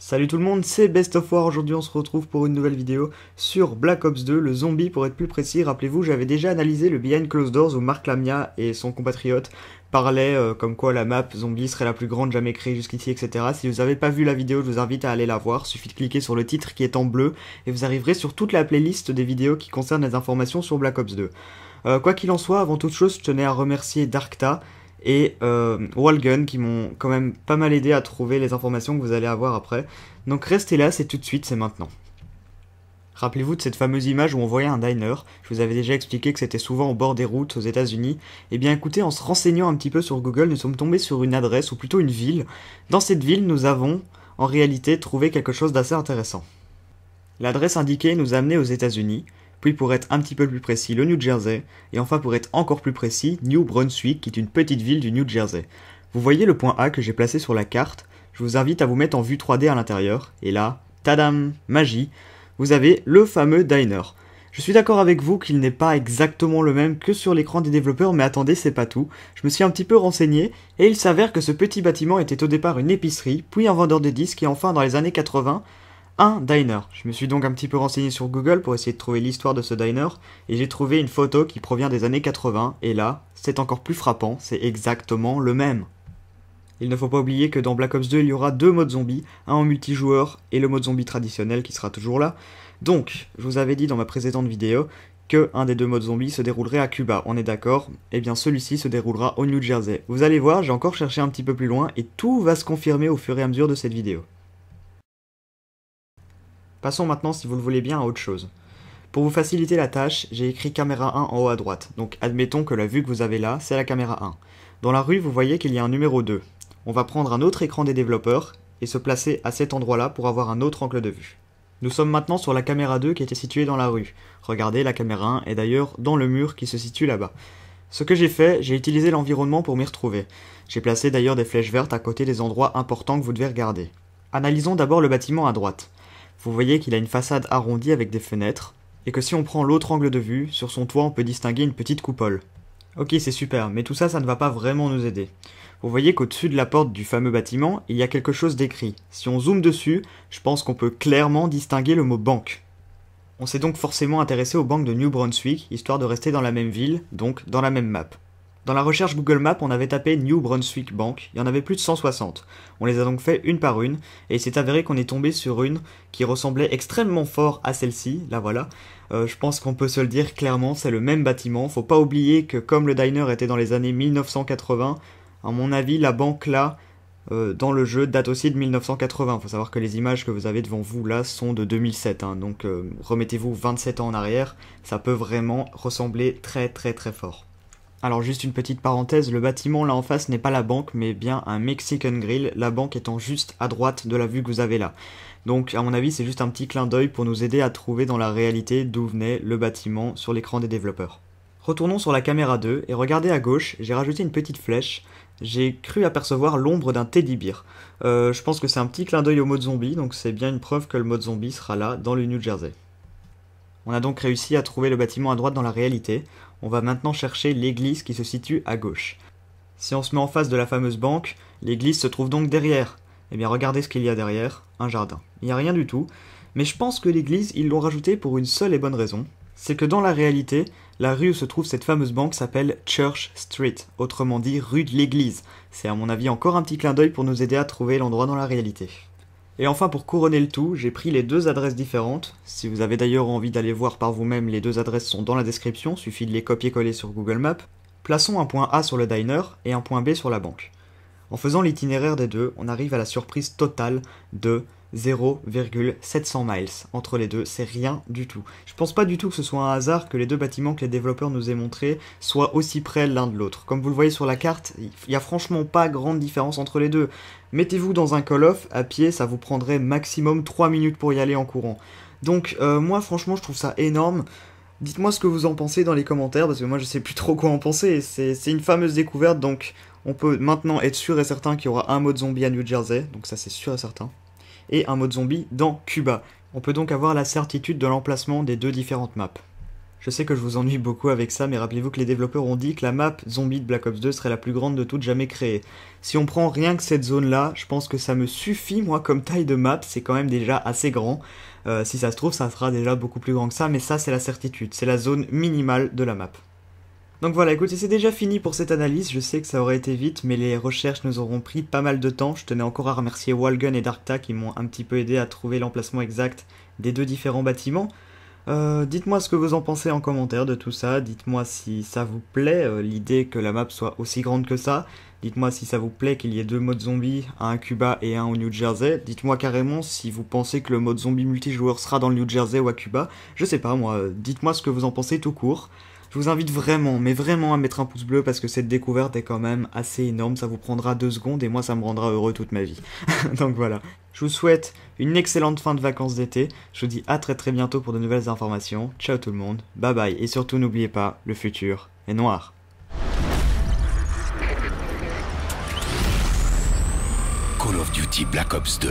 Salut tout le monde, c'est Best of War. Aujourd'hui on se retrouve pour une nouvelle vidéo sur Black Ops 2, le zombie pour être plus précis. Rappelez-vous, j'avais déjà analysé le Behind Closed Doors où Marc Lamia et son compatriote parlaient comme quoi la map zombie serait la plus grande jamais créée jusqu'ici, etc. Si vous n'avez pas vu la vidéo, je vous invite à aller la voir. Suffit de cliquer sur le titre qui est en bleu et vous arriverez sur toute la playlist des vidéos qui concernent les informations sur Black Ops 2. Quoi qu'il en soit, avant toute chose, je tenais à remercier Darkta et Wallgun qui m'ont quand même pas mal aidé à trouver les informations que vous allez avoir après. Donc restez là, c'est tout de suite, c'est maintenant. Rappelez-vous de cette fameuse image où on voyait un diner. Je vous avais déjà expliqué que c'était souvent au bord des routes aux États-Unis. Et bien écoutez, en se renseignant un petit peu sur Google, nous sommes tombés sur une adresse, ou plutôt une ville. Dans cette ville, nous avons en réalité trouvé quelque chose d'assez intéressant. L'adresse indiquée nous a amené aux États-Unis, puis pour être un petit peu plus précis, le New Jersey, et enfin pour être encore plus précis, New Brunswick, qui est une petite ville du New Jersey. Vous voyez le point A que j'ai placé sur la carte. Je vous invite à vous mettre en vue 3D à l'intérieur, et là, tadam, magie, vous avez le fameux diner. Je suis d'accord avec vous qu'il n'est pas exactement le même que sur l'écran des développeurs, mais attendez, c'est pas tout. Je me suis un petit peu renseigné, et il s'avère que ce petit bâtiment était au départ une épicerie, puis un vendeur de disques, et enfin dans les années 80, un diner. Je me suis donc un petit peu renseigné sur Google pour essayer de trouver l'histoire de ce diner, et j'ai trouvé une photo qui provient des années 80, et là, c'est encore plus frappant, c'est exactement le même. Il ne faut pas oublier que dans Black Ops 2, il y aura deux modes zombies, un en multijoueur et le mode zombie traditionnel qui sera toujours là. Donc, je vous avais dit dans ma précédente vidéo que un des deux modes zombies se déroulerait à Cuba, on est d'accord? Eh bien celui-ci se déroulera au New Jersey. Vous allez voir, j'ai encore cherché un petit peu plus loin et tout va se confirmer au fur et à mesure de cette vidéo. Passons maintenant, si vous le voulez bien, à autre chose. Pour vous faciliter la tâche, j'ai écrit caméra 1 en haut à droite, donc admettons que la vue que vous avez là, c'est la caméra 1. Dans la rue, vous voyez qu'il y a un numéro 2. On va prendre un autre écran des développeurs et se placer à cet endroit-là pour avoir un autre angle de vue. Nous sommes maintenant sur la caméra 2 qui était située dans la rue. Regardez, la caméra 1 est d'ailleurs dans le mur qui se situe là-bas. Ce que j'ai fait, j'ai utilisé l'environnement pour m'y retrouver. J'ai placé d'ailleurs des flèches vertes à côté des endroits importants que vous devez regarder. Analysons d'abord le bâtiment à droite. Vous voyez qu'il a une façade arrondie avec des fenêtres, et que si on prend l'autre angle de vue, sur son toit on peut distinguer une petite coupole. Ok, c'est super, mais tout ça, ça ne va pas vraiment nous aider. Vous voyez qu'au-dessus de la porte du fameux bâtiment, il y a quelque chose d'écrit. Si on zoome dessus, je pense qu'on peut clairement distinguer le mot banque. On s'est donc forcément intéressé aux banques de New Brunswick, histoire de rester dans la même ville, donc dans la même map. Dans la recherche Google Maps, on avait tapé New Brunswick Bank, il y en avait plus de 160. On les a donc fait une par une, et il s'est avéré qu'on est tombé sur une qui ressemblait extrêmement fort à celle-ci, là voilà. Je pense qu'on peut se le dire clairement, c'est le même bâtiment. Faut pas oublier que comme le diner était dans les années 1980, à mon avis, la banque là, dans le jeu, date aussi de 1980. Faut savoir que les images que vous avez devant vous là sont de 2007, hein, donc remettez-vous 27 ans en arrière, ça peut vraiment ressembler très fort. Alors juste une petite parenthèse, le bâtiment là en face n'est pas la banque mais bien un Mexican Grill, la banque étant juste à droite de la vue que vous avez là. Donc à mon avis c'est juste un petit clin d'œil pour nous aider à trouver dans la réalité d'où venait le bâtiment sur l'écran des développeurs. Retournons sur la caméra 2 et regardez à gauche, j'ai rajouté une petite flèche, j'ai cru apercevoir l'ombre d'un teddy bear. Je pense que c'est un petit clin d'œil au mode zombie, donc c'est bien une preuve que le mode zombie sera là dans le New Jersey. On a donc réussi à trouver le bâtiment à droite dans la réalité. On va maintenant chercher l'église qui se situe à gauche. Si on se met en face de la fameuse banque, l'église se trouve donc derrière. Eh bien regardez ce qu'il y a derrière, un jardin. Il n'y a rien du tout, mais je pense que l'église, ils l'ont rajouté pour une seule et bonne raison. C'est que dans la réalité, la rue où se trouve cette fameuse banque s'appelle Church Street, autrement dit rue de l'église. C'est à mon avis encore un petit clin d'œil pour nous aider à trouver l'endroit dans la réalité. Et enfin, pour couronner le tout, j'ai pris les deux adresses différentes. Si vous avez d'ailleurs envie d'aller voir par vous-même, les deux adresses sont dans la description, suffit de les copier-coller sur Google Maps. Plaçons un point A sur le diner et un point B sur la banque. En faisant l'itinéraire des deux, on arrive à la surprise totale de 0,700 miles entre les deux, c'est rien du tout. Je pense pas du tout que ce soit un hasard que les deux bâtiments que les développeurs nous aient montrés soient aussi près l'un de l'autre. Comme vous le voyez sur la carte, il y a franchement pas grande différence entre les deux. Mettez-vous dans un Call of, à pied, ça vous prendrait maximum 3 minutes pour y aller en courant. Donc moi franchement je trouve ça énorme. Dites-moi ce que vous en pensez dans les commentaires, parce que moi je sais plus trop quoi en penser, c'est une fameuse découverte, donc on peut maintenant être sûr et certain qu'il y aura un mode zombie à New Jersey, donc ça c'est sûr et certain, et un mode zombie dans Cuba. On peut donc avoir la certitude de l'emplacement des deux différentes maps. Je sais que je vous ennuie beaucoup avec ça, mais rappelez-vous que les développeurs ont dit que la map zombie de Black Ops 2 serait la plus grande de toutes jamais créée. Si on prend rien que cette zone-là, je pense que ça me suffit, moi, comme taille de map, c'est quand même déjà assez grand. Si ça se trouve, ça sera déjà beaucoup plus grand que ça, mais ça, c'est la certitude, c'est la zone minimale de la map. Donc voilà, écoutez, c'est déjà fini pour cette analyse, je sais que ça aurait été vite, mais les recherches nous auront pris pas mal de temps. Je tenais encore à remercier Walgun et Darkta qui m'ont un petit peu aidé à trouver l'emplacement exact des deux différents bâtiments. Dites-moi ce que vous en pensez en commentaire de tout ça, dites-moi si ça vous plaît, l'idée que la map soit aussi grande que ça, dites-moi si ça vous plaît qu'il y ait deux modes zombies, un à Cuba et un au New Jersey, dites-moi carrément si vous pensez que le mode zombie multijoueur sera dans le New Jersey ou à Cuba, je sais pas moi, dites-moi ce que vous en pensez tout court. Je vous invite vraiment, mais vraiment à mettre un pouce bleu parce que cette découverte est quand même assez énorme, ça vous prendra 2 secondes et moi ça me rendra heureux toute ma vie. Donc voilà, je vous souhaite une excellente fin de vacances d'été, je vous dis à très bientôt pour de nouvelles informations, ciao tout le monde, bye bye et surtout n'oubliez pas, le futur est noir. Call of Duty Black Ops 2.